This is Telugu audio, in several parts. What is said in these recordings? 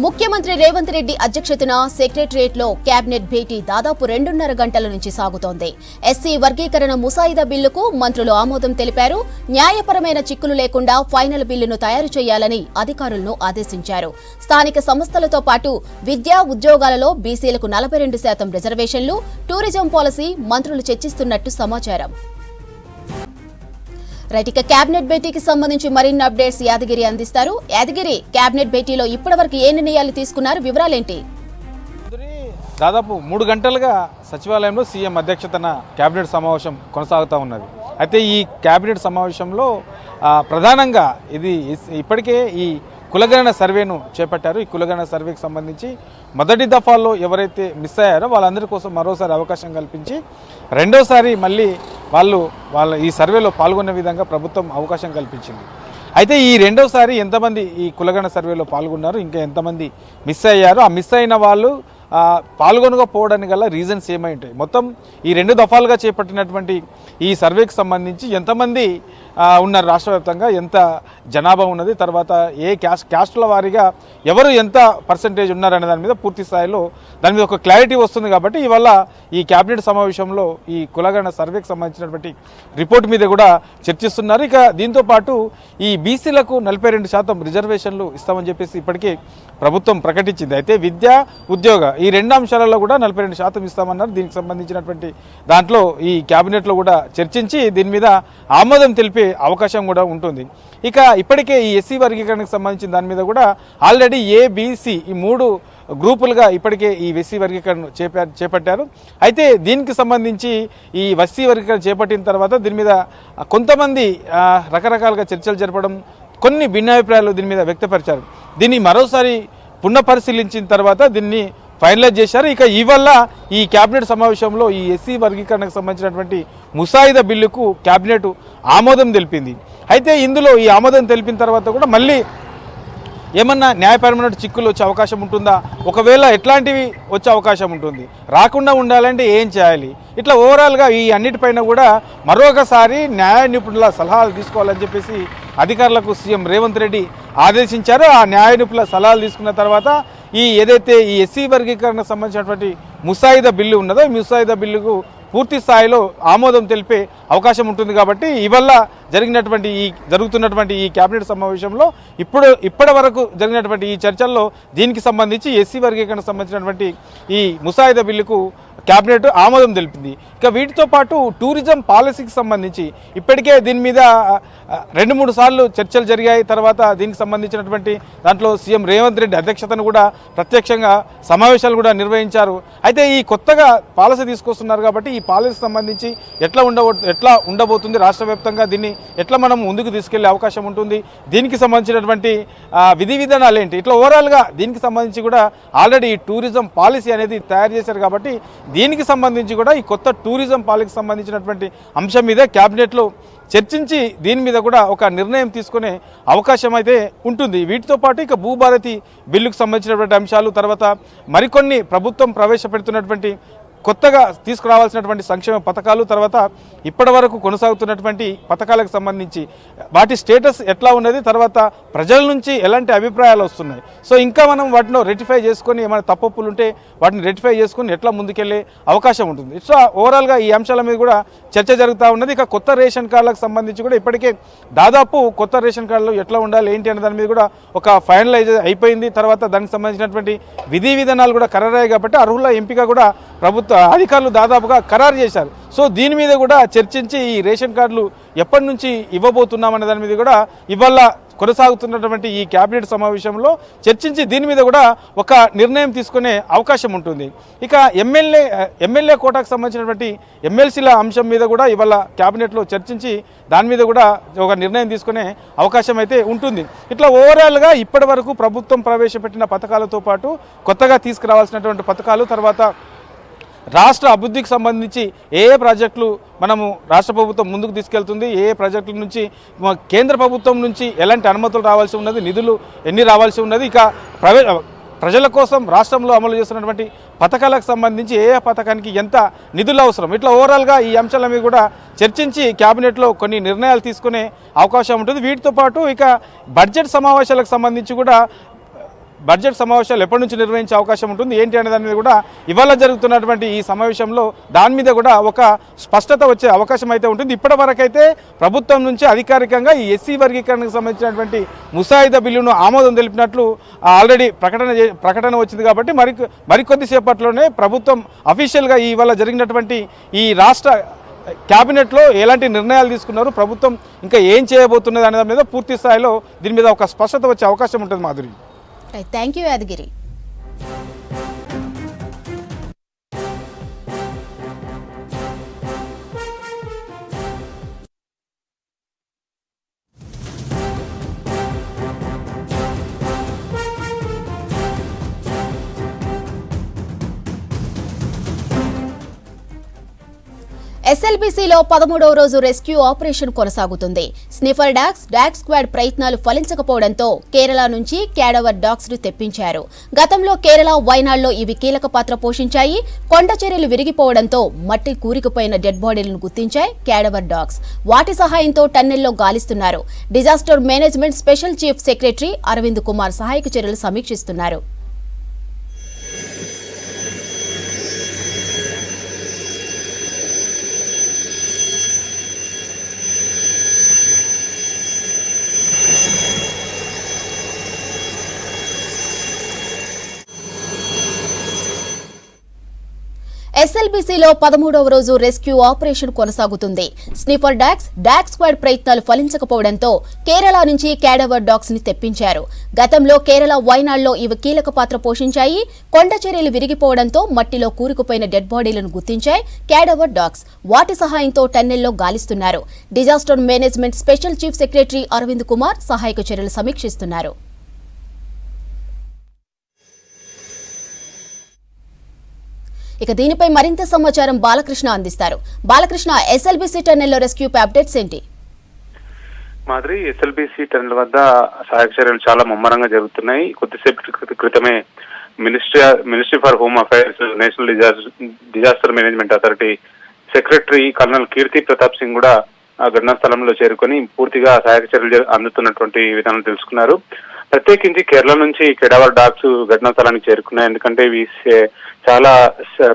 ముఖ్యమంత్రి రేవంత్ రెడ్డి అధ్యక్షతన సెక్రటరియట్లో కేబినెట్ భేటీ దాదాపు 2.5 గంటల నుంచి సాగుతోంది. ఎస్సీ వర్గీకరణ ముసాయిదా బిల్లుకు మంత్రులు ఆమోదం తెలిపారు. న్యాయపరమైన చిక్కులు లేకుండా ఫైనల్ బిల్లును తయారు చేయాలని అధికారులను ఆదేశించారు. స్థానిక సంస్థలతో పాటు విద్యా ఉద్యోగాలలో బీసీలకు 42% రిజర్వేషన్లు, టూరిజం పాలసీ మంత్రులు చర్చిస్తున్నట్టు సమాచారం. రైట్, కేబినెట్ భేటీకి సంబంధించి మరిన్ని అప్డేట్స్ యాదగిరి అందిస్తారు. యాదగిరి, కేబినెట్ భేటీలో ఇప్పటివరకు ఏ నిర్ణయాలు తీసుకున్నారు, వివరాలేంటి? దాదాపు 3 గంటలుగా సచివాలయంలో సీఎం అధ్యక్షతన కేబినెట్ సమావేశం కొనసాగుతూ ఉన్నది. అయితే ఈ కేబినెట్ సమావేశంలో ప్రధానంగా ఇప్పటికే ఈ కులగణన సర్వేను చేపట్టారు. ఈ కులగణన సర్వేకి సంబంధించి మొదటి దఫాల్లో ఎవరైతే మిస్ అయ్యారో వాళ్ళందరి కోసం మరోసారి అవకాశం కల్పించి రెండోసారి మళ్ళీ వాళ్ళ ఈ సర్వేలో పాల్గొనే విధంగా ప్రభుత్వం అవకాశం కల్పించింది. అయితే ఈ రెండోసారి ఎంతమంది ఈ కులగణన సర్వేలో పాల్గొన్నారు, ఇంకా ఎంతమంది మిస్ అయ్యారు, ఆ మిస్ అయిన వాళ్ళు పాల్గొనకపోవడానికి గల రీజన్స్ ఏమై ఉంటాయి, మొత్తం ఈ 2 దఫాలుగా చేపట్టినటువంటి ఈ సర్వేకి సంబంధించి ఎంతమంది ఉన్నారు, రాష్ట్ర వ్యాప్తంగా ఎంత జనాభా ఉన్నది, తర్వాత ఏ క్యాస్టుల వారీగా ఎవరు ఎంత పర్సంటేజ్ ఉన్నారనే దాని మీద పూర్తి స్థాయిలో దాని మీద ఒక క్లారిటీ వస్తుంది. కాబట్టి ఇవాళ ఈ కేబినెట్ సమావేశంలో ఈ కులగణన సర్వేకి సంబంధించినటువంటి రిపోర్ట్ మీద కూడా చర్చిస్తున్నారు. ఇక దీంతోపాటు ఈ బీసీలకు 42% రిజర్వేషన్లు ఇస్తామని చెప్పేసి ఇప్పటికే ప్రభుత్వం ప్రకటించింది. అయితే విద్యా ఉద్యోగ ఈ 2 అంశాలలో కూడా 42% ఇస్తామన్నారు. దీనికి సంబంధించినటువంటి దాంట్లో ఈ కేబినెట్లో కూడా చర్చించి దీని మీద ఆమోదం తెలిపే అవకాశం కూడా ఉంటుంది. ఇక ఇప్పటికే ఈ ఎస్సీ వర్గీకరణకు సంబంధించిన దాని మీద కూడా ఆల్రెడీ ఏబిసి ఈ 3 గ్రూపులుగా ఇప్పటికే ఈ ఎస్సీ వర్గీకరణ చేపట్టారు. అయితే దీనికి సంబంధించి ఈ ఎస్సీ వర్గీకరణ చేపట్టిన తర్వాత దీని మీద కొంతమంది రకరకాలుగా చర్చలు జరపడం, కొన్ని భిన్నాభిప్రాయాలు దీని మీద వ్యక్తపరిచారు. దీన్ని మరోసారి పునఃపరిశీలించిన తర్వాత దీన్ని ఫైనలైజ్ చేశారు. ఇక ఇవల్ల ఈ కేబినెట్ సమావేశంలో ఈ ఎస్సీ వర్గీకరణకు సంబంధించినటువంటి ముసాయిదా బిల్లుకు కేబినెట్ ఆమోదం తెలిపింది. అయితే ఇందులో ఈ ఆమోదం తెలిపిన తర్వాత కూడా మళ్ళీ ఏమన్నా న్యాయపరమైన చిక్కులు వచ్చే అవకాశం ఉంటుందా, ఒకవేళ ఎట్లాంటివి వచ్చే అవకాశం ఉంటుంది, రాకుండా ఉండాలంటే ఏం చేయాలి, ఇట్లా ఓవరాల్గా ఈ అన్నిటిపైన కూడా మరొకసారి న్యాయ నిపుణుల సలహాలు తీసుకోవాలని చెప్పేసి అధికారులకు సీఎం రేవంత్ రెడ్డి ఆదేశించారు. ఆ న్యాయ నిపుణుల సలహాలు తీసుకున్న తర్వాత ఏదైతే ఈ ఎస్సీ వర్గీకరణకు సంబంధించినటువంటి ముసాయిదా బిల్లు ఉన్నదో ఈ ముసాయిదా బిల్లుకు పూర్తి స్థాయిలో ఆమోదం తెలిపే అవకాశం ఉంటుంది. కాబట్టి ఇవల్ల జరుగుతున్నటువంటి ఈ కేబినెట్ సమావేశంలో ఇప్పటి వరకు జరిగినటువంటి ఈ చర్చల్లో దీనికి సంబంధించి ఎస్సీ వర్గీకరణకు సంబంధించినటువంటి ఈ ముసాయిదా బిల్లుకు కేబినెట్ ఆమోదం తెలిపింది. ఇక వీటితో పాటు టూరిజం పాలసీకి సంబంధించి ఇప్పటికే దీని మీద 2-3 సార్లు చర్చలు జరిగాయి. తర్వాత దీనికి సంబంధించినటువంటి దాంట్లో సీఎం రేవంత్ రెడ్డి అధ్యక్షతను కూడా ప్రత్యక్షంగా సమావేశాలు కూడా నిర్వహించారు. అయితే ఈ కొత్తగా పాలసీ తీసుకొస్తున్నారు కాబట్టి ఈ పాలసీకి సంబంధించి ఎట్లా ఉండబోతుంది, రాష్ట్ర వ్యాప్తంగా దీన్ని ఎట్లా మనం ముందుకు తీసుకెళ్లే అవకాశం ఉంటుంది, దీనికి సంబంధించినటువంటి విధి విధానాలు ఏంటి, ఇట్లా ఓవరాల్గా దీనికి సంబంధించి కూడా ఆల్రెడీ ఈ టూరిజం పాలసీ అనేది తయారు చేశారు. కాబట్టి దీనికి సంబంధించి కూడా ఈ కొత్త టూరిజం పాలసీకి సంబంధించినటువంటి అంశం మీద కేబినెట్లో చర్చించి దీని మీద కూడా ఒక నిర్ణయం తీసుకునే అవకాశం అయితే ఉంటుంది. వీటితో పాటు ఇక భూభారతి బిల్లుకు సంబంధించినటువంటి అంశాలు, తర్వాత మరికొన్ని ప్రభుత్వం ప్రవేశపెడుతున్నటువంటి కొత్తగా తీసుకురావాల్సినటువంటి సంక్షేమ పథకాలు, తర్వాత ఇప్పటి వరకు కొనసాగుతున్నటువంటి పథకాలకు సంబంధించి వాటి స్టేటస్ ఎట్లా ఉన్నది, తర్వాత ప్రజల నుంచి ఎలాంటి అభిప్రాయాలు వస్తున్నాయి, సో ఇంకా మనం వాటిని రెక్టిఫై చేసుకొని ఏమైనా తప్పులు ఉంటే వాటిని రెక్టిఫై చేసుకొని ఎట్లా ముందుకెళ్లే అవకాశం ఉంటుంది. ఇట్లా ఓవరాల్గా ఈ అంశాల మీద కూడా చర్చ జరుగుతూ ఉన్నది. ఇక కొత్త రేషన్ కార్డులకు సంబంధించి కూడా ఇప్పటికే దాదాపు కొత్త రేషన్ కార్డులు ఎట్లా ఉండాలి ఏంటి అనే దాని మీద కూడా ఒక ఫైనలైజ్ అయిపోయింది. తర్వాత దానికి సంబంధించినటువంటి విధి విధానాలు కూడా ఖరారయ్యాయి. కాబట్టి అర్హుల ఎంపిక కూడా ప్రభుత్వ అధికారులు దాదాపుగా ఖరారు చేశారు. సో దీని మీద కూడా చర్చించి ఈ రేషన్ కార్డులు ఎప్పటి నుంచి ఇవ్వబోతున్నామనే దాని మీద కూడా ఇవాళ కొనసాగుతున్నటువంటి ఈ కేబినెట్ సమావేశంలో చర్చించి దీని మీద కూడా ఒక నిర్ణయం తీసుకునే అవకాశం ఉంటుంది. ఇక ఎమ్మెల్యే కోటాకు సంబంధించినటువంటి ఎమ్మెల్సీల అంశం మీద కూడా ఇవాళ కేబినెట్లో చర్చించి దాని మీద కూడా ఒక నిర్ణయం తీసుకునే అవకాశం అయితే ఉంటుంది. ఇట్లా ఓవరాల్గా ఇప్పటి వరకు ప్రభుత్వం ప్రవేశపెట్టిన పథకాలతో పాటు కొత్తగా తీసుకురావాల్సినటువంటి పథకాలు, తర్వాత రాష్ట్ర అభివృద్ధికి సంబంధించి ఏ ప్రాజెక్టులు మనము రాష్ట్ర ప్రభుత్వం ముందుకు తీసుకెళ్తుంది, ఏ ప్రాజెక్టుల నుంచి కేంద్ర ప్రభుత్వం నుంచి ఎలాంటి అనుమతులు రావాల్సి ఉన్నది, నిధులు ఎన్ని రావాల్సి ఉన్నది, ఇక ప్రజల కోసం రాష్ట్రంలో అమలు చేస్తున్నటువంటి పథకాలకు సంబంధించి ఏ పథకానికి ఎంత నిధులు అవసరం, ఇట్లా ఓవరాల్గా ఈ అంశాల మీద కూడా చర్చించి కేబినెట్లో కొన్ని నిర్ణయాలు తీసుకునే అవకాశం ఉంటుంది. వీటితో పాటు ఇక బడ్జెట్ సమావేశాలకు సంబంధించి కూడా బడ్జెట్ సమావేశాలు ఎప్పటి నుంచి నిర్వహించే అవకాశం ఉంటుంది ఏంటి అనే దాని మీద కూడా ఇవాళ జరుగుతున్నటువంటి ఈ సమావేశంలో దాని మీద కూడా ఒక స్పష్టత వచ్చే అవకాశం అయితే ఉంటుంది. ఇప్పటి వరకైతే ప్రభుత్వం నుంచి అధికారికంగా ఈ ఎస్సీ వర్గీకరణకు సంబంధించినటువంటి ముసాయిదా బిల్లును ఆమోదం తెలిపినట్లు ఆల్రెడీ ప్రకటన వచ్చింది. కాబట్టి మరికొద్ది సేపట్లోనే ప్రభుత్వం అఫీషియల్గా ఇవాళ జరిగినటువంటి ఈ రాష్ట్ర క్యాబినెట్లో ఎలాంటి నిర్ణయాలు తీసుకున్నారు, ప్రభుత్వం ఇంకా ఏం చేయబోతున్నది అనే దాని మీద పూర్తి స్థాయిలో దీని మీద ఒక స్పష్టత వచ్చే అవకాశం ఉంటుంది. Madhuri, thank you Yadagiri. ఎస్ఎల్బీసీలో 13వ రోజు రెస్క్యూ ఆపరేషన్ కొనసాగుతుంది. స్నిఫర్ డాగ్స్, డాగ్ స్క్వాడ్ ప్రయత్నాలు ఫలించకపోవడంతో కేరళ నుంచి క్యాడవర్ డాగ్స్ ను తెప్పించారు. గతంలో కేరళ, వైనాడ్లో ఇవి కీలక పాత్ర పోషించాయి. కొండ చర్యలు విరిగిపోవడంతో మట్టి కూరికిపోయిన డెడ్ బాడీలను గుర్తించాయి క్యాడవర్ డాగ్స్. వాటి సహాయంతో టన్నెల్లో గాలిస్తున్నారు. Disaster management special chief secretary Arvind Kumar సహాయక చర్యలు సమీక్షిస్తున్నారు. ఎస్ఎల్బీసీలో 13వ రోజు రెస్క్యూ ఆపరేషన్ కొనసాగుతుంది. స్నిఫర్ డాగ్స్, డాగ్ స్క్వాడ్ ప్రయత్నాలు ఫలించకపోవడంతో కేరళ నుంచి క్యాడవర్ డాగ్స్ ని తెప్పించారు. గతంలో కేరళ, వైనాడ్లో ఇవి కీలక పాత్ర పోషించాయి. కొండ చర్యలు విరిగిపోవడంతో మట్టిలో కూరుకుపోయిన డెడ్ బాడీలను గుర్తించాయి క్యాడవర్ డాగ్స్. వాటి సహాయంతో టన్నెల్లో గాలిస్తున్నారు. Disaster management special chief secretary Arvind Kumar సహాయక చర్యలు సమీక్షిస్తున్నారు. ఇక దీనిపై మరింత సమాచారం బాలకృష్ణ అందిస్తారు. బాలకృష్ణ, ఎస్ఎల్బీసీ టన్నెల్లో రెస్క్యూ అప్డేట్స్ ఏంటి? మాదిరి, ఎస్ఎల్బీసీ టన్నెల్ వద్ద సహాయక చర్యలు చాలా ముమ్మరంగా జరుగుతున్నాయి. కొద్దిసేపటి క్రితమే ministry for home affairs, national disaster management authority secretary colonel Keerthi Pratap Singh కూడా ఘటనా స్థలంలో చేరుకొని పూర్తిగా సహాయక చర్యలు అందుతున్నటువంటి విధానం తెలుసుకున్నారు. ప్రత్యేకించి కేరళ నుంచి కెడావర్ డాగ్స్ ఘటనా స్థలానికి చేరుకున్నాయి. ఎందుకంటే ఇవి చాలా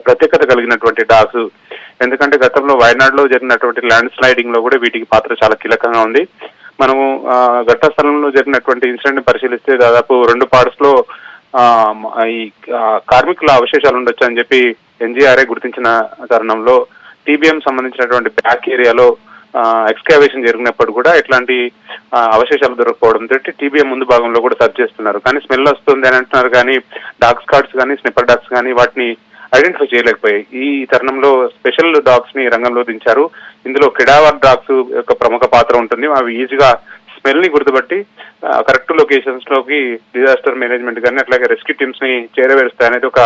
ప్రత్యేకత కలిగినటువంటి డాగ్స్. ఎందుకంటే గతంలో వయనాడులో జరిగినటువంటి ల్యాండ్ స్లైడింగ్ లో కూడా వీటికి పాత్ర చాలా కీలకంగా ఉంది. మనము ఘటనా స్థలంలో జరిగినటువంటి ఇన్సిడెంట్ ని పరిశీలిస్తే దాదాపు 2 పార్ట్స్ లో ఈ కార్మికుల అవశేషాలు ఉండొచ్చు అని చెప్పి ఎన్జీఆర్ఏ గుర్తించిన తరుణంలో టీబీఎం సంబంధించినటువంటి బ్యాక్ ఏరియాలో ఎక్స్కావేషన్ జరిగినప్పుడు కూడా ఇట్లాంటి అవశేషాలు దొరకపోవడంతో టీబీఎం ముందు భాగంలో కూడా సర్చ్ చేస్తున్నారు. కానీ స్మెల్ వస్తుంది అని అంటున్నారు. కానీ డాగ్ స్క్వాడ్స్ కానీ స్నిప్పర్ డాగ్స్ కానీ వాటిని ఐడెంటిఫై చేయలేకపోయాయి. ఈ తరుణంలో స్పెషల్ డాగ్స్ ని రంగంలో దించారు. ఇందులో కెడావర్ డాగ్స్ యొక్క ప్రముఖ పాత్ర ఉంటుంది. అవి ఈజీగా స్మెల్ ని గుర్తుపట్టి కరెక్ట్ లొకేషన్స్ లోకి డిజాస్టర్ మేనేజ్మెంట్ కానీ అట్లాగే రెస్క్యూ టీమ్స్ ని చేరవేరుస్తాయి అనేది ఒక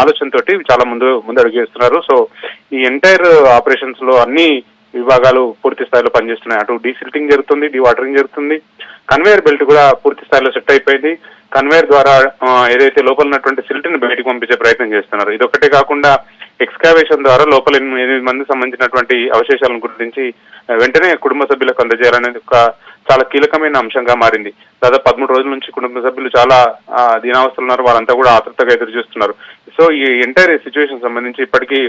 ఆలోచనతోటి చాలా ముందు అడుగేస్తున్నారు. సో ఈ ఎంటైర్ ఆపరేషన్స్ లో అన్ని విభాగాలు పూర్తి స్థాయిలో పనిచేస్తున్నాయి. అటు డీసిల్టింగ్ జరుగుతుంది, డీవాటరింగ్ జరుగుతుంది. కన్వేయర్ బెల్ట్ కూడా పూర్తి స్థాయిలో సెట్ అయిపోయింది. కన్వేయర్ ద్వారా ఏదైతే లోపల ఉన్నటువంటి సిల్ట్ ని బయటకు పంపించే ప్రయత్నం చేస్తున్నారు. ఇదొక్కటే కాకుండా ఎక్స్కావేషన్ ద్వారా లోపల 8 మంది సంబంధించినటువంటి అవశేషాలను గుర్తించి వెంటనే కుటుంబ సభ్యులకు అందజేయాలనేది ఒక చాలా కీలకమైన అంశంగా మారింది. దాదాపు 13 రోజుల నుంచి కుటుంబ సభ్యులు చాలా దీనావస్థలు ఉన్నారు. వాళ్ళంతా కూడా ఆతృతగా ఎదురు చూస్తున్నారు. సో ఈ ఎంటైర్ సిచ్యువేషన్ సంబంధించి ఇప్పటికీ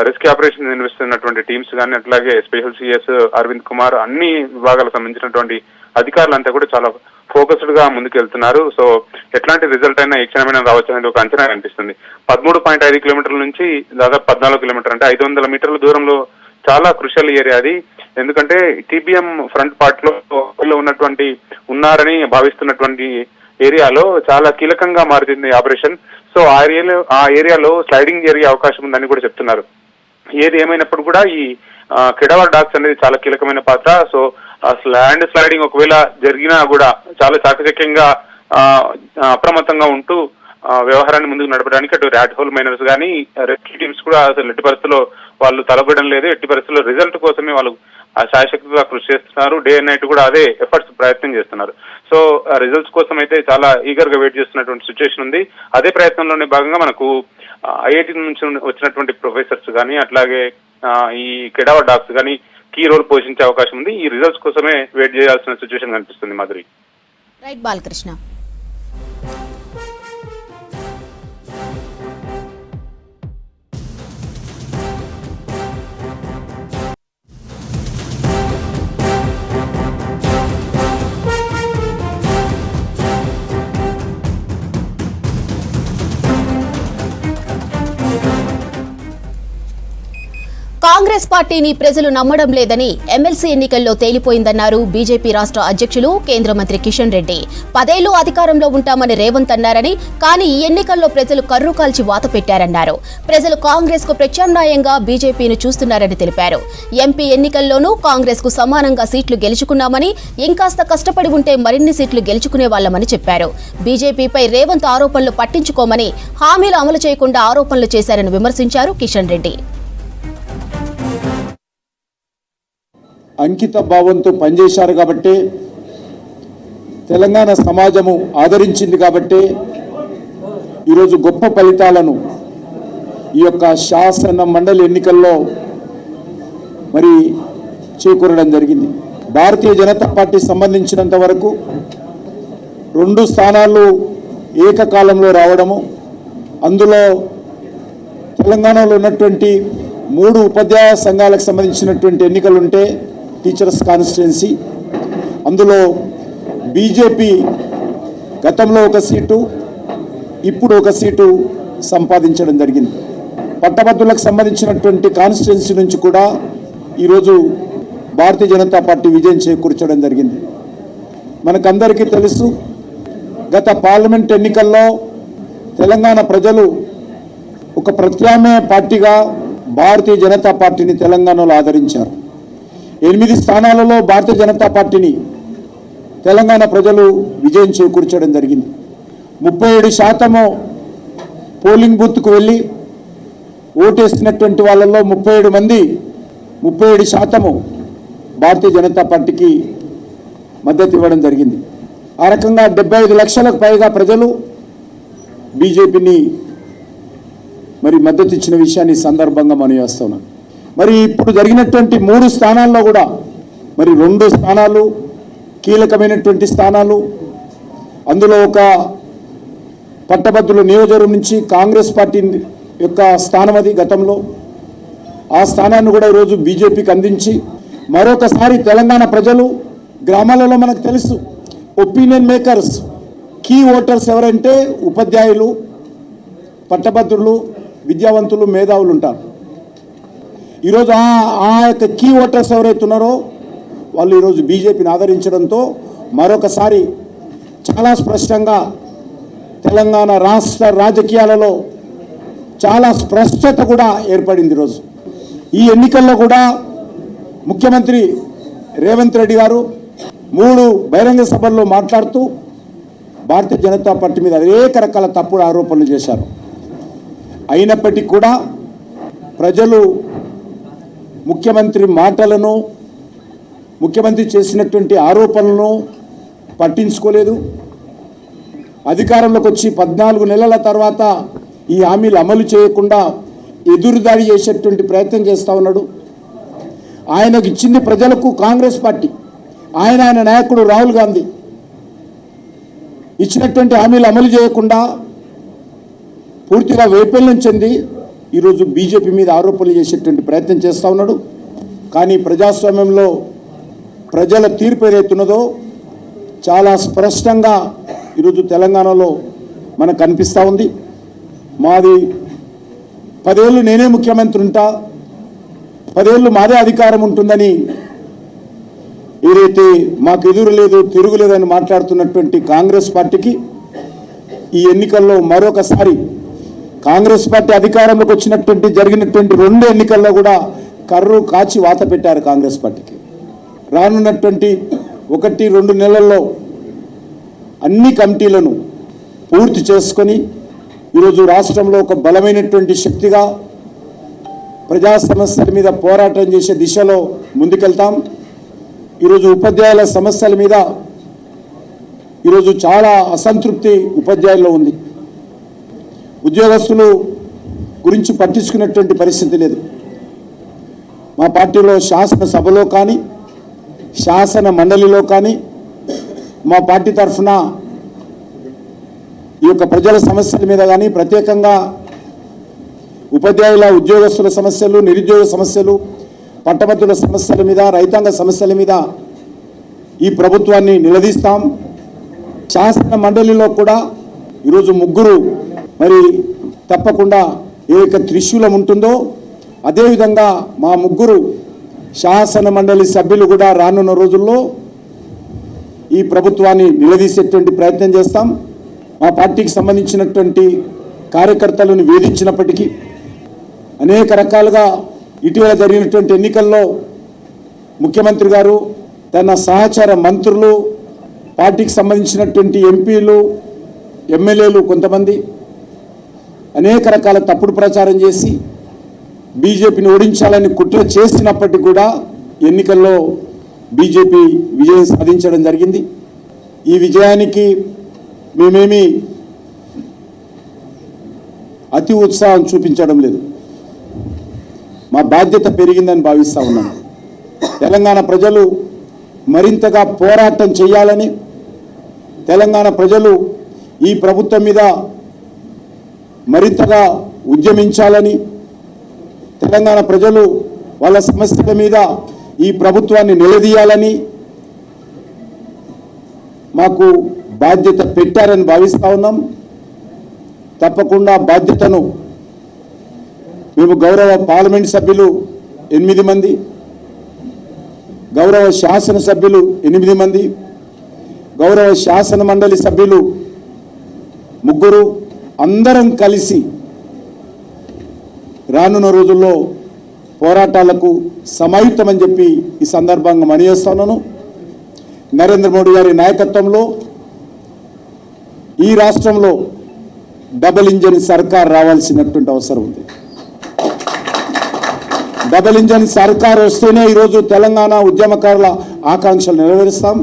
రెస్క్యూ ఆపరేషన్ నిర్వహిస్తున్నటువంటి టీమ్స్ కానీ అట్లాగే స్పెషల్ సిఎస్ అరవింద్ కుమార్ అన్ని విభాగాలకు సంబంధించినటువంటి అధికారులంతా కూడా చాలా ఫోకస్డ్ గా ముందుకు వెళ్తున్నారు. సో ఎట్లాంటి రిజల్ట్ అయినా ఏ క్షణమైనా రావచ్చు అనేది ఒక అంచనా కనిపిస్తుంది. 13.5 కిలోమీటర్ల నుంచి దాదాపు 14 కిలోమీటర్ అంటే 500 మీటర్ల దూరంలో చాలా క్రుషియల్ ఏరియా అది. ఎందుకంటే టీబీఎం ఫ్రంట్ పార్ట్ లో ఉన్నారని భావిస్తున్నటువంటి ఏరియాలో చాలా కీలకంగా మారుతుంది ఆపరేషన్. సో ఆ ఏరియాలో స్లైడింగ్ జరిగే అవకాశం ఉందని కూడా చెప్తున్నారు. ఏది ఏమైనప్పుడు కూడా ఈ కెడావర్ డాగ్స్ అనేది చాలా కీలకమైన పాత్ర. సో ల్యాండ్ స్లైడింగ్ ఒకవేళ జరిగినా కూడా చాలా చాకచక్యంగా అప్రమత్తంగా ఉంటూ వ్యవహారాన్ని ముందుకు నడపడానికి అటు ర్యాట్ హోల్ మైనర్స్ కానీ రెస్క్యూ టీమ్స్ కూడా అసలు ఎట్టి పరిస్థితుల్లో వాళ్ళు తలబడడం లేదు. ఎట్టి పరిస్థితుల్లో రిజల్ట్ కోసమే వాళ్ళు శాయశక్తిగా కృషి చేస్తున్నారు. డే అండ్ నైట్ కూడా అదే ఎఫర్ట్స్ ప్రయత్నం చేస్తున్నారు. సో రిజల్ట్స్ కోసం అయితే చాలా ఈగర్ గా వెయిట్ చేస్తున్నటువంటి సిచ్యువేషన్ ఉంది. అదే ప్రయత్నంలోనే భాగంగా మనకు ఐఐటి నుంచి వచ్చినటువంటి ప్రొఫెసర్స్ కానీ అట్లాగే ఈ కెడావర్ డాగ్స్ కానీ కీ రోల్ పోషించే అవకాశం ఉంది. ఈ రిజల్ట్స్ కోసమే వెయిట్ చేయాల్సిన సిచ్యువేషన్ కనిపిస్తుంది. మాధురి, రైట్ బాలకృష్ణ. కాంగ్రెస్ పార్టీని ప్రజలు నమ్మడం లేదని ఎమ్మెల్సీ ఎన్నికల్లో తేలిపోయిందన్నారు బీజేపీ రాష్ట్ర అధ్యక్షులు కేంద్ర మంత్రి కిషన్ రెడ్డి. 10 ఏళ్లు అధికారంలో ఉంటామని రేవంత్ అన్నారని, కానీ ఈ ఎన్నికల్లో ప్రజలు కర్రు కాల్చి వాత పెట్టారన్నారు. ప్రజలు కాంగ్రెస్ కు ప్రత్యామ్నాయంగా బీజేపీని చూస్తున్నారని తెలిపారు. ఎంపీ ఎన్నికల్లోనూ కాంగ్రెస్ కు సమానంగా సీట్లు గెలుచుకున్నామని, ఇంకాస్త కష్టపడి ఉంటే మరిన్ని సీట్లు గెలుచుకునే వాళ్లమని చెప్పారు. బీజేపీపై రేవంత్ ఆరోపణలు పట్టించుకోమని, హామీలు అమలు చేయకుండా ఆరోపణలు చేశారని విమర్శించారు కిషన్ రెడ్డి. అంకిత భావంతో పనిచేశారు కాబట్టి, తెలంగాణ సమాజము ఆదరించింది కాబట్టి ఈరోజు గొప్ప ఫలితాలను ఈ యొక్క శాసన మండలి ఎన్నికల్లో మరి చేకూరడం జరిగింది. భారతీయ జనతా పార్టీ సంబంధించినంత వరకు 2 స్థానాలు ఏకకాలంలో రావడము, అందులో తెలంగాణలో ఉన్నటువంటి 3 ఉపాధ్యాయ సంఘాలకు సంబంధించినటువంటి ఎన్నికలుంటే టీచర్స్ కాన్స్టిట్యున్సీ, అందులో బీజేపీ గతంలో 1 సీటు, ఇప్పుడు 1 సీటు సంపాదించడం జరిగింది. పట్టభద్రులకు సంబంధించినటువంటి కాన్స్టిట్యున్సీ నుంచి కూడా ఈరోజు భారతీయ జనతా పార్టీ విజయం చేకూర్చడం జరిగింది. మనకందరికీ తెలుసు, గత పార్లమెంట్ ఎన్నికల్లో తెలంగాణ ప్రజలు ఒక ప్రత్యామ్నాయ పార్టీగా భారతీయ జనతా పార్టీని తెలంగాణలో ఆదరించారు. 8 స్థానాలలో భారతీయ జనతా పార్టీని తెలంగాణ ప్రజలు విజయం చేకూర్చడం జరిగింది. 37% పోలింగ్ బూత్కు వెళ్ళి ఓటేసినటువంటి వాళ్ళల్లో 37 మంది 37% భారతీయ జనతా పార్టీకి మద్దతు ఇవ్వడం జరిగింది. ఆ రకంగా 75 లక్షలకు పైగా ప్రజలు బీజేపీని మరి మద్దతు ఇచ్చిన విషయాన్ని సందర్భంగా మనం చేస్తున్నాం. మరి ఇప్పుడు జరిగినటువంటి 3 స్థానాల్లో కూడా మరి 2 స్థానాలు కీలకమైనటువంటి స్థానాలు, అందులో ఒక పట్టభద్రుల నియోజకవర్గం నుంచి కాంగ్రెస్ పార్టీ యొక్క స్థానం అది గతంలో, ఆ స్థానాన్ని కూడా ఈరోజు బీజేపీకి అందించి మరొకసారి తెలంగాణ ప్రజలు గ్రామాలలో మనకు తెలుసు ఒపీనియన్ మేకర్స్, కీ ఓటర్స్ ఎవరంటే ఉపాధ్యాయులు, పట్టభద్రులు, విద్యావంతులు, మేధావులు ఉంటారు. ఈరోజు ఆ యొక్క కీ ఓటర్స్ ఎవరైతే ఉన్నారో వాళ్ళు ఈరోజు బీజేపీని ఆదరించడంతో మరొకసారి చాలా స్పష్టంగా తెలంగాణ రాష్ట్ర రాజకీయాలలో చాలా స్పష్టత కూడా ఏర్పడింది. ఈరోజు ఈ ఎన్నికల్లో కూడా ముఖ్యమంత్రి రేవంత్ రెడ్డి గారు 3 బహిరంగ సభల్లో మాట్లాడుతూ భారతీయ జనతా పార్టీ మీద అనేక రకాల తప్పుడు ఆరోపణలు చేశారు. అయినప్పటికీ కూడా ప్రజలు ముఖ్యమంత్రి మాటలను, ముఖ్యమంత్రి చేసినటువంటి ఆరోపణలను పట్టించుకోలేదు. అధికారంలోకి వచ్చి 14 నెలల తర్వాత ఈ హామీలు అమలు చేయకుండా ఎదురుదాడి చేసేటువంటి ప్రయత్నం చేస్తూ ఉన్నాడు. ఆయనకు ఇచ్చింది ప్రజలకు కాంగ్రెస్ పార్టీ, ఆయన నాయకుడు రాహుల్ గాంధీ ఇచ్చినటువంటి హామీలు అమలు చేయకుండా పూర్తిగా వైఫల్యం చెంది ఈరోజు బీజేపీ మీద ఆరోపణలు చేసేటువంటి ప్రయత్నం చేస్తూ ఉన్నాడు. కానీ ప్రజాస్వామ్యంలో ప్రజల తీర్పు ఏదైతున్నదో చాలా స్పష్టంగా ఈరోజు తెలంగాణలో మనకు కనిపిస్తూ ఉంది. మాది 10 ఏళ్ళు నేనే ముఖ్యమంత్రి ఉంటా, 10 ఏళ్ళు మాదే అధికారం ఉంటుందని ఏదైతే మాకు ఎదురు లేదు తిరుగులేదని మాట్లాడుతున్నటువంటి కాంగ్రెస్ పార్టీకి ఈ ఎన్నికల్లో మరొకసారి కాంగ్రెస్ పార్టీ అధికారంలోకి వచ్చినటువంటి జరిగినటువంటి 2 ఎన్నికల్లో కూడా కర్రు కాచి వాత పెట్టారు కాంగ్రెస్ పార్టీకి. రానున్నటువంటి 1-2 నెలల్లో అన్ని కమిటీలను పూర్తి చేసుకొని ఈరోజు రాష్ట్రంలో ఒక బలమైనటువంటి శక్తిగా ప్రజా సమస్యల మీద పోరాటం చేసే దిశలో ముందుకెళ్తాం. ఈరోజు ఉపాధ్యాయుల సమస్యల మీద ఈరోజు చాలా అసంతృప్తి ఉపాధ్యాయుల్లో ఉంది. ఉద్యోగస్తులు గురించి పట్టించుకున్నటువంటి పరిస్థితి లేదు. మా పార్టీలో శాసనసభలో కానీ శాసన మండలిలో కానీ మా పార్టీ తరఫున ఈ యొక్క ప్రజల సమస్యల మీద కానీ ప్రత్యేకంగా ఉపాధ్యాయుల ఉద్యోగస్తుల సమస్యలు, నిరుద్యోగ సమస్యలు, పట్టభద్రుల సమస్యల మీద, రైతాంగ సమస్యల మీద ఈ ప్రభుత్వాన్ని నిలదీస్తాం. శాసన మండలిలో కూడా ఈరోజు 3 మరి తప్పకుండా ఏ యొక్క త్రిశూలం ఉంటుందో అదేవిధంగా మా ముగ్గురు శాసన మండలి సభ్యులు కూడా రానున్న రోజుల్లో ఈ ప్రభుత్వాన్ని నిలదీసేటువంటి ప్రయత్నం చేస్తాం. మా పార్టీకి సంబంధించినటువంటి కార్యకర్తలను వేధించినప్పటికీ అనేక రకాలుగా ఇటీవల జరిగినటువంటి ఎన్నికల్లో ముఖ్యమంత్రి గారు తన సహచర మంత్రులు, పార్టీకి సంబంధించినటువంటి ఎంపీలు, ఎమ్మెల్యేలు కొంతమంది అనేక రకాల తప్పుడు ప్రచారం చేసి బీజేపీని ఓడించాలని కుట్ర చేసినప్పటికీ కూడా ఎన్నికల్లో బీజేపీ విజయం సాధించడం జరిగింది. ఈ విజయానికి మేమేమి అతి ఉత్సాహం చూపించడం లేదు. మా బాధ్యత పెరిగిందని భావిస్తూ ఉన్నాను. తెలంగాణ ప్రజలు మరింతగా పోరాటం చేయాలని, తెలంగాణ ప్రజలు ఈ ప్రభుత్వం మీద మరింతగా ఉద్యమించాలని, తెలంగాణ ప్రజలు వాళ్ళ సమస్యల మీద ఈ ప్రభుత్వాన్ని నిలదీయాలని మాకు బాధ్యత పెట్టారని భావిస్తూ ఉన్నాం. తప్పకుండా బాధ్యతను మేము గౌరవ పార్లమెంట్ సభ్యులు 8 మంది, గౌరవ శాసనసభ్యులు 8 మంది, గౌరవ శాసన మండలి సభ్యులు 3 అందరం కలిసి రానున్న రోజుల్లో పోరాటాలకు సమాయుత్తమని చెప్పి ఈ సందర్భంగా మనయేస్తున్నాను. నరేంద్ర మోడీ గారి నాయకత్వంలో ఈ రాష్ట్రంలో డబుల్ ఇంజన్ సర్కార్ రావాల్సినటువంటి అవసరం ఉంది. డబుల్ ఇంజన్ సర్కార్ వస్తేనే ఈరోజు తెలంగాణ ఉద్యమకారుల ఆకాంక్షలు నెరవేరుస్తాం.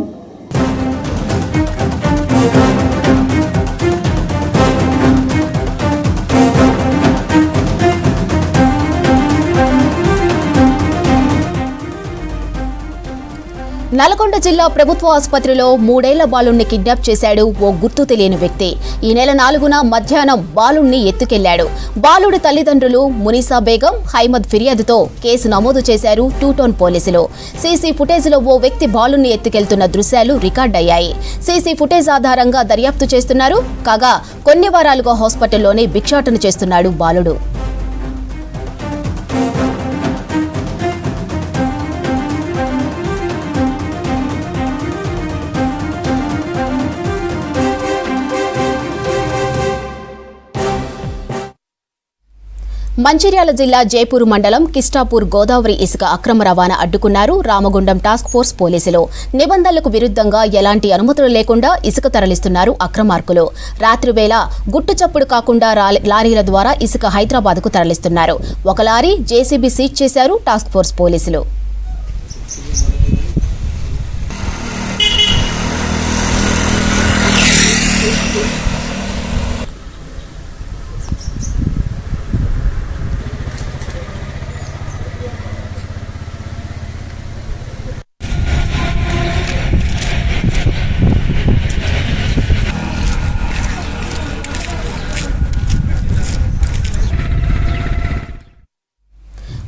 నల్గొండ జిల్లా ప్రభుత్వ ఆసుపత్రిలో 3 ఏళ్ల బాలుణ్ణి కిడ్నాప్ చేశాడు ఓ గుర్తు తెలియని వ్యక్తి. ఈ నెల 4న మధ్యాహ్నం బాలుణ్ణి ఎత్తుకెళ్లాడు. బాలుడి తల్లిదండ్రులు మునీసా బేగం, హైమద్ ఫిర్యాదుతో కేసు నమోదు చేశారు 2 టౌన్ పోలీసులు. సీసీ ఫుటేజ్లో ఓ వ్యక్తి బాలుణ్ణి ఎత్తుకెళ్తున్న దృశ్యాలు రికార్డయ్యాయి. సీసీ ఫుటేజ్ ఆధారంగా దర్యాప్తు చేస్తున్నారు. కాగా కొన్ని వారాలుగా హాస్పిటల్లోనే భిక్షాటన చేస్తున్నాడు బాలుడు. మంచిర్యాల జిల్లా జైపూర్ మండలం కిస్టాపూర్ గోదావరి ఇసుక అక్రమ రవాణా అడ్డుకున్నారు రామగుండం టాస్క్ ఫోర్స్ పోలీసులు. నిబంధనలకు విరుద్ధంగా ఎలాంటి అనుమతులు లేకుండా ఇసుక తరలిస్తున్నారు అక్రమార్కులు. రాత్రి వేళ గుట్టు చప్పుడు కాకుండా లారీల ద్వారా ఇసుక హైదరాబాద్కు తరలిస్తున్నారు. ఒక లారీ జేసీబీ సీజ్ చేశారు టాస్క్ ఫోర్స్ పోలీసులు.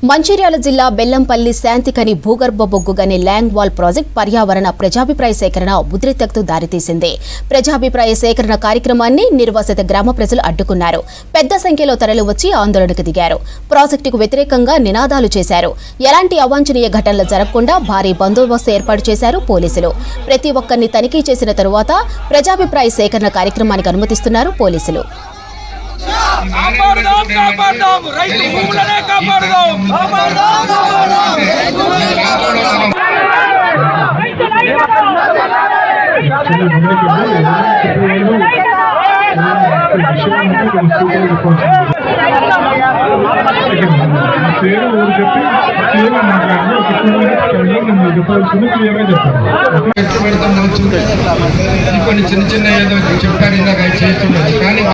మంచిర్యాల జిల్లా బెల్లంపల్లి శాంతికని భూగర్భ బొగ్గు గని ల్యాంగ్ వాల్ ప్రాజెక్ట్ పర్యావరణ ప్రజాభిప్రాయ సేకరణ ఉద్రిక్తతకు దారితీసింది. ప్రజాభిప్రాయ సేకరణ కార్యక్రమాన్ని నిర్వాసిత గ్రామ ప్రజలు అడ్డుకున్నారు. పెద్ద సంఖ్యలో తరలివచ్చి ఆందోళనకు దిగారు. ప్రాజెక్టుకు వ్యతిరేకంగా నినాదాలు చేశారు. ఎలాంటి అవాంఛనీయ ఘటనలు జరగకుండా భారీ బందోబస్తు ఏర్పాటు చేశారు పోలీసులు. ప్రతి ఒక్కరిని తనిఖీ చేసిన తరువాత ప్రజాభిప్రాయ సేకరణ కార్యక్రమానికి అనుమతిస్తున్నారు పోలీసులు. కాపాడుదాం కాపాడుదాం రైతు భూములనే కాపాడుదాం కాపాడుదాం కాపాడుదాం కొన్ని చిన్న చిన్న ఏదో చెప్పారు ఇందాక చేస్తున్నారు కానీ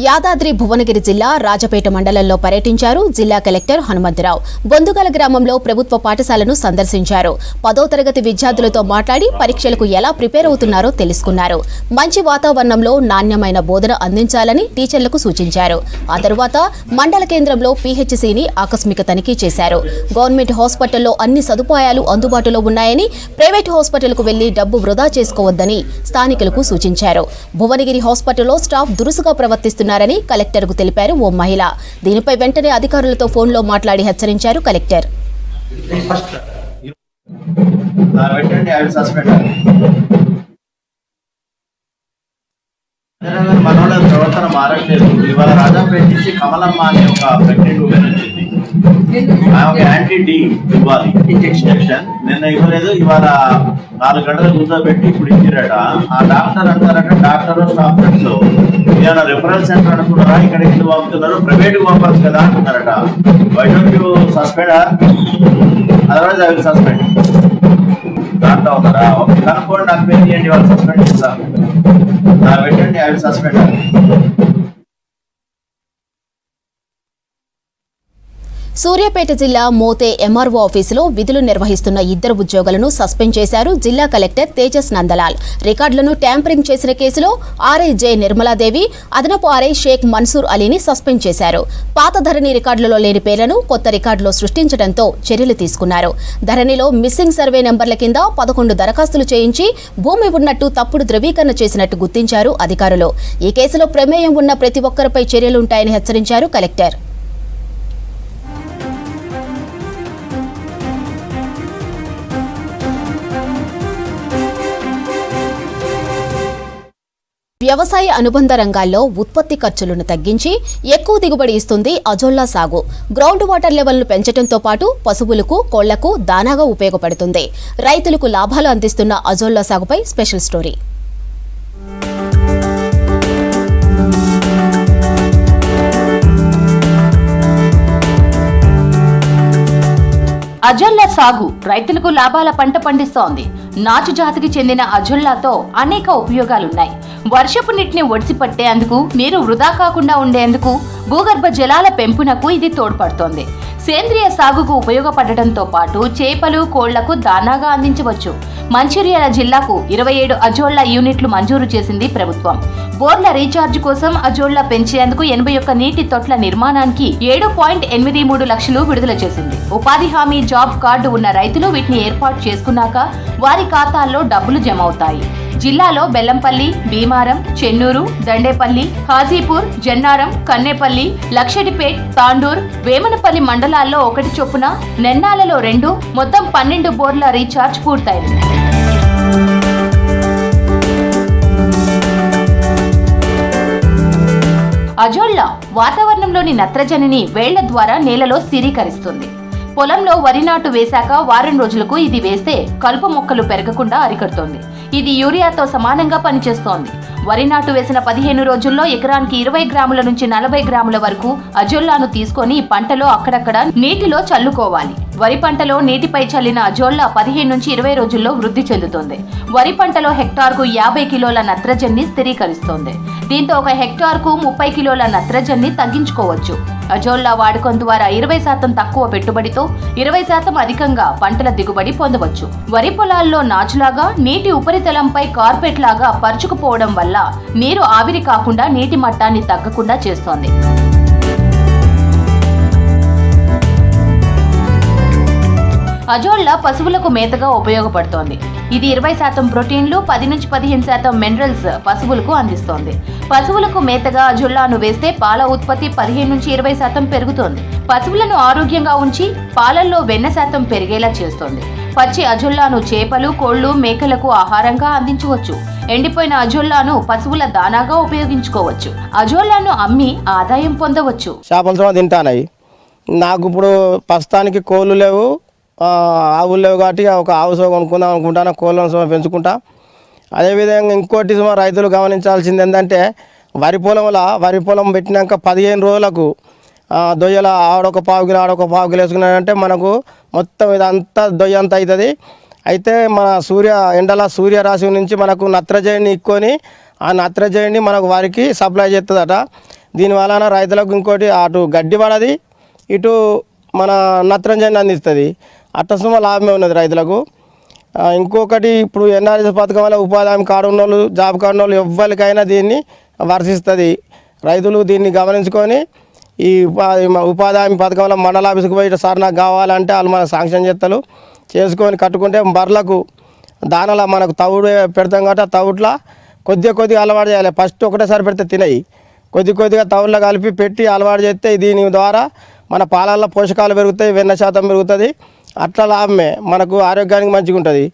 యాదాద్రి భువనగిరి జిల్లా రాజపేట మండలంలో పర్యటించారు జిల్లా కలెక్టర్ హనుమంతరావు. బొందుగల గ్రామంలో ప్రభుత్వ పాఠశాలను సందర్శించారు. 10వ తరగతి విద్యార్థులతో మాట్లాడి పరీక్షలకు ఎలా ప్రిపేర్ అవుతున్నారో తెలుసుకున్నారు. మంచి వాతావరణంలో నాణ్యమైన బోధన అందించాలని టీచర్లకు సూచించారు. ఆ తరువాత మండల కేంద్రంలో పీహెచ్సీని ఆకస్మిక తనిఖీ చేశారు. గవర్నమెంట్ హాస్పిటల్లో అన్ని సదుపాయాలు అందుబాటులో ఉన్నాయని, ప్రైవేట్ హాస్పిటల్కు వెళ్లి డబ్బు వృధా చేసుకోవద్దని స్థానికులకు సూచించారు. భువనగిరి హాస్పిటల్లో స్టాఫ్ దురుసుగా ప్రవర్తిస్తున్నారు ని కలెక్టర్కు తెలిపారు ఓ మహిళ. దీనిపై వెంటనే అధికారులతో ఫోన్లో మాట్లాడి హెచ్చరించారు కలెక్టర్. మనోళ్ళ ప్రవర్తన మారట్లేదు. ఇవాళ రాజాపేట నుంచి కమలమ్మ అనే ఒక ప్రెగ్నెంట్ ఉమెన్ వచ్చింది. ఆమె యాంటీ డి ఇవ్వాలి ఇంజెక్షన్. నిన్న ఇవ్వలేదు, ఇవాళ 4 గంటలు కూర్చోబెట్టి ఇప్పుడు ఇచ్చిరట. ఆ డాక్టర్ అంటారట, డాక్టర్ స్టాఫ్ ఫ్రెండ్స్ ఏమైనా రిఫరల్ సెంటర్ అనుకున్నారా, ఇక్కడికి ఎందుకు పంపుతున్నారు, ప్రైవేట్కి పంపచ్చు కదా అంటున్నారట. Why don't you suspend otherwise I will suspend. దాంట్లో ఉన్నారా కనుక్కోండి, నాకు పేరు చేయండి, వాళ్ళు సస్పెండ్ చేస్తాను. పెట్టండి, ఐ విల్ సస్పెండ్. సూర్యాపేట జిల్లా మోతే ఎంఆర్ఓ ఆఫీసులో విధులు నిర్వహిస్తున్న 2 ఉద్యోగులను సస్పెండ్ చేశారు జిల్లా కలెక్టర్ తేజస్ నందలాల్. రికార్డులను ట్యాంపరింగ్ చేసిన కేసులో ఆర్ఐ జె నిర్మలాదేవి, అదనపు ఆర్ఐ షేక్ మన్సూర్ అలీని సస్పెండ్ చేశారు. పాత ధరణి రికార్డులలో లేని పేర్లను కొత్త రికార్డులో సృష్టించడంతో చర్యలు తీసుకున్నారు. ధరణిలో మిస్సింగ్ సర్వే నెంబర్ల కింద 11 దరఖాస్తులు చేయించి భూమి ఉన్నట్టు తప్పుడు ధృవీకరణ చేసినట్టు గుర్తించారు అధికారులు. ఈ కేసులో ప్రమేయం ఉన్న ప్రతి ఒక్కరిపై చర్యలుంటాయని హెచ్చరించారు కలెక్టర్. వ్యవసాయ అనుబంధ రంగాల్లో ఉత్పత్తి ఖర్చులను తగ్గించి ఎక్కువ దిగుబడి ఇస్తుంది అజొల్లా సాగు. గ్రౌండ్ వాటర్ లెవెల్ను పెంచడంతో పాటు పశువులకు, కోళ్లకు దానాగా ఉపయోగపడుతుంది. రైతులకు లాభాలు అందిస్తున్న అజొల్లా సాగుపై స్పెషల్ స్టోరీ. అజొల్లా సాగు రైతులకు లాభాల పంట పండిస్తోంది. నాచు జాతికి చెందిన అజొల్లాతో అనేక ఉపయోగాలున్నాయి. వర్షపు నీటిని ఒడిసిపట్టేందుకు, నీరు వృధా కాకుండా ఉండేందుకు, భూగర్భ జలాల పెంపునకు ఇది తోడ్పడుతోంది. సేంద్రియ సాగుకు ఉపయోగపడటంతో పాటు చేపలు, కోళ్లకు దానాగా అందించవచ్చు. మంచిర్యాల జిల్లాకు 27 అజొల్లా యూనిట్లు మంజూరు చేసింది ప్రభుత్వం. బోర్ల రీఛార్జ్ కోసం అజొల్లా పెంచేందుకు 81 నీటి తొట్ల నిర్మాణానికి 7.83 లక్షలు విడుదల చేసింది. ఉపాధి హామీ జాబ్ కార్డు ఉన్న రైతులు వీటిని ఏర్పాటు చేసుకున్నాక వారి ఖాతాల్లో డబ్బులు జమ అవుతాయి. జిల్లాలో బెల్లంపల్లి, భీమారం, చెన్నూరు, దండేపల్లి, హాజీపూర్, జన్నారం, కన్నేపల్లి, లక్షడిపేట్, తాండూర్, వేమనపల్లి మండలాల్లో 1 చొప్పున, నెన్నాలలో 2, మొత్తం 12 బోర్ల రీఛార్జ్ పూర్తయింది. అజొల్లా వాతావరణంలోని నత్రజనిని వేళ్ల ద్వారా నేలలో స్థిరీకరిస్తుంది. పొలంలో వరి నాటు వేశాక వారం రోజులకు ఇది వేస్తే కలుపు మొక్కలు పెరగకుండా అరికడుతోంది. ఇది యూరియాతో సమానంగా పనిచేస్తోంది. వరి నాటు వేసిన 15 రోజుల్లో ఎకరానికి 20 గ్రాముల నుంచి 40 గ్రాముల వరకు అజొల్లాను తీసుకొని పంటలో అక్కడక్కడ నీటిలో చల్లుకోవాలి. వరి పంటలో నీటిపై చల్లిన అజొల్లా 15 నుంచి 20 రోజుల్లో వృద్ధి చెందుతుంది. వరి పంటలో హెక్టార్కు 50 కిలోల నత్రజనిని స్థిరీకరిస్తోంది. దీంతో 1 హెక్టార్కు 30 కిలోల నత్రజనిని తగ్గించుకోవచ్చు. అజొల్లా వాడకం ద్వారా 20% తక్కువ పెట్టుబడితో 20% అధికంగా పంటల దిగుబడి పొందవచ్చు. వరి పొలాల్లో నాచులాగా నీటి ఉపరితలంపై కార్పెట్ లాగా పరుచుకుపోవడం వల్ల నీరు ఆవిరి కాకుండా నీటి మట్టాన్ని తగ్గకుండా చేస్తోంది. అజొల్లా పశువులకు మేతగా ఉపయోగపడుతోంది. ఇది 20% ప్రోటీన్లు, 10 నుంచి 15% మినరల్స్ పశువులకు అందిస్తోంది. పశువులకు మేతగా అజొల్లాను వేస్తే పాల ఉత్పత్తి 15 నుంచి 20% పెరుగుతోంది. పశువులను ఆరోగ్యంగా ఉంచి పాలల్లో వెన్న శాతం పెరిగేలా చేస్తోంది. పచ్చి అజొల్లాను చేపలు, కోళ్లు, మేకలకు ఆహారంగా అందించవచ్చు. ఎండిపోయిన అజొల్లాను పశువుల దానాగా ఉపయోగించుకోవచ్చు. అజొల్లాను అమ్మి ఆదాయం పొందవచ్చు. చేపలు తింటానాయి. నాకు ఇప్పుడు ప్రస్తుతానికి కోళ్ళు లేవు, ఆవులు లేవు కాబట్టి ఒక ఆవు సో కొనుక్కుందాం అనుకుంటాను. కోళ్ళను సో పెంచుకుంటా. అదేవిధంగా ఇంకోటి రైతులు గమనించాల్సింది ఏంటంటే వరి పొలం పెట్టినాక 15 రోజులకు దొయ్యల ఆడొక 1/4 కిలో ఆడొక 1/4 కిలో వేసుకున్నాడంటే మనకు మొత్తం ఇదంతా దొయ్య అంతా అవుతుంది. అయితే మన ఎండల సూర్యరాశి నుంచి మనకు నత్రజనిని ఇక్కొని ఆ నత్రజనిని మనకు వారికి సప్లై చేస్తుందట. దీనివలన రైతులకు ఇంకోటి అటు గడ్డి పడది, ఇటు మన నత్రజని అందిస్తుంది. అట్టసుమ లాభమే ఉన్నది రైతులకు. ఇంకొకటి ఇప్పుడు ఎన్ఆర్ఎస్ పథకం వల్ల ఉపాధి హామీ కార్డు ఉన్నోళ్ళు, జాబ్ కార్డు ఉన్నోళ్ళు ఎవరికైనా దీన్ని వర్తిస్తుంది. రైతులు దీన్ని గమనించుకొని ఈ ఉపాధి హామీ పథకం వల్ల మండల ఆఫీస్కి పోయి సార్ నాకు కావాలంటే వాళ్ళు మనకు శాంక్షన్ చేస్తారు. చేసుకొని కట్టుకుంటే బర్లకు దానాల మనకు తవుడు పెడతాం కాబట్టి ఆ తవుట్లా కొద్దిగా అలవాటు చేయాలి. ఫస్ట్ ఒకటేసారి పెడితే తినయి, కొద్దిగా తవుల్లో కలిపి పెట్టి అలవాటు చేస్తే దీని ద్వారా మన పాలల్లో పోషకాలు పెరుగుతాయి, వెన్న శాతం పెరుగుతుంది. అట్లా లాభమే, మనకు ఆరోగ్యానికి మంచిగా ఉంటుంది.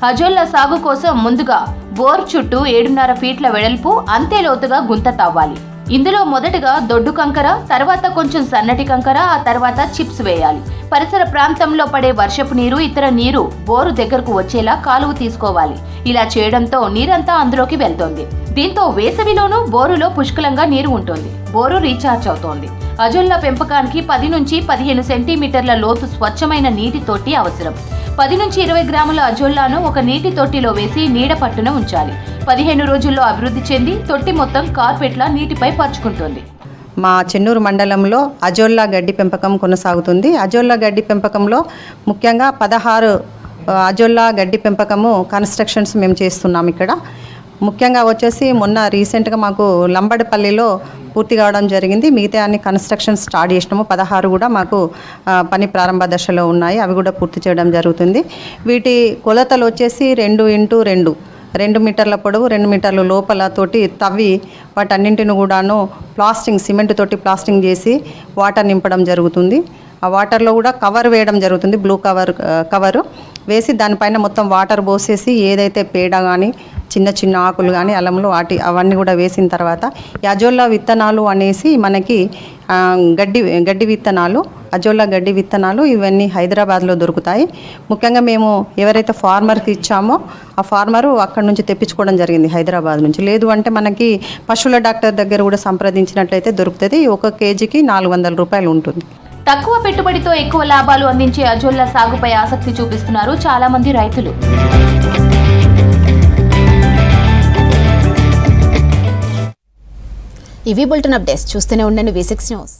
అజొల్లా సాగు కోసం ముందుగా బోర్ చుట్టూ 7.5 ఫీట్ల వెడల్పు, అంతే లోతుగా గుంత తవ్వాలి. ఇందులో మొదటగా దొడ్డు కంకర, తర్వాత కొంచెం సన్నటి కంకర, ఆ తర్వాత చిప్స్ వేయాలి. పరిసర ప్రాంతంలో పడే వర్షపు నీరు, ఇతర నీరు బోరు దగ్గరకు వచ్చేలా కాలువ తీసుకోవాలి. ఇలా చేయడంతో నీరంతా అందులోకి వెళ్తోంది. దీంతో వేసవిలోనూ బోరులో పుష్కలంగా నీరు ఉంటుంది. బోరు రీఛార్జ్ అవుతోంది. అజొల్లా పెంపకానికి 10 నుంచి 15 సెంటీమీటర్ల లోతు స్వచ్ఛమైన నీటి తొట్టి అవసరం. 10 నుంచి 20 గ్రాముల అజొల్లాను ఒక నీటి తొట్టిలో వేసి నీడ పట్టున ఉంచాలి. 15 రోజుల్లో అభివృద్ధి చెంది తొట్టి మొత్తం కార్పెట్లా నీటిపై పరుచుకుంటుంది. మా చెన్నూరు మండలంలో అజొల్లా గడ్డి పెంపకం కొనసాగుతుంది. అజొల్లా గడ్డి పెంపకంలో ముఖ్యంగా 16 అజొల్లా గడ్డి పెంపకము కన్స్ట్రక్షన్స్ మేము చేస్తున్నాం. ఇక్కడ ముఖ్యంగా వచ్చేసి మొన్న రీసెంట్గా మాకు లంబడపల్లిలో పూర్తి కావడం జరిగింది. మిగతా అన్ని కన్స్ట్రక్షన్ స్టార్ట్ చేసినాము. 16 కూడా మాకు పని ప్రారంభ దశలో ఉన్నాయి. అవి కూడా పూర్తి చేయడం జరుగుతుంది. వీటి కొలతలు వచ్చేసి 2x2 మీటర్ల పొడవు, 2 మీటర్ల లోపల తోటి తవ్వి వాటన్నింటిని కూడాను సిమెంట్ తోటి ప్లాస్టింగ్ చేసి వాటర్ నింపడం జరుగుతుంది. ఆ వాటర్లో కూడా కవర్ వేయడం జరుగుతుంది. బ్లూ కవరు వేసి దానిపైన మొత్తం వాటర్ పోసేసి ఏదైతే పేడ కానీ చిన్న ఆకులు కానీ అల్లంలో అవన్నీ కూడా వేసిన తర్వాత అజొల్లా విత్తనాలు అనేసి మనకి గడ్డి విత్తనాలు, అజొల్లా గడ్డి విత్తనాలు ఇవన్నీ హైదరాబాద్లో దొరుకుతాయి. ముఖ్యంగా మేము ఎవరైతే ఫార్మర్కి ఇచ్చామో ఆ ఫార్మరు అక్కడ నుంచి తెప్పించుకోవడం జరిగింది, హైదరాబాద్ నుంచి. లేదు అంటే మనకి పశువుల డాక్టర్ దగ్గర కూడా సంప్రదించినట్లయితే దొరుకుతుంది. 1 కేజీకి 400 రూపాయలు ఉంటుంది. తక్కువ పెట్టుబడితో ఎక్కువ లాభాలు అందించే అజొల్లా సాగుపై ఆసక్తి చూపిస్తున్నారు చాలా మంది రైతులు. ఇవి బులెటిన్ అప్డేట్స్. చూస్తూనే ఉండండి V6 న్యూస్.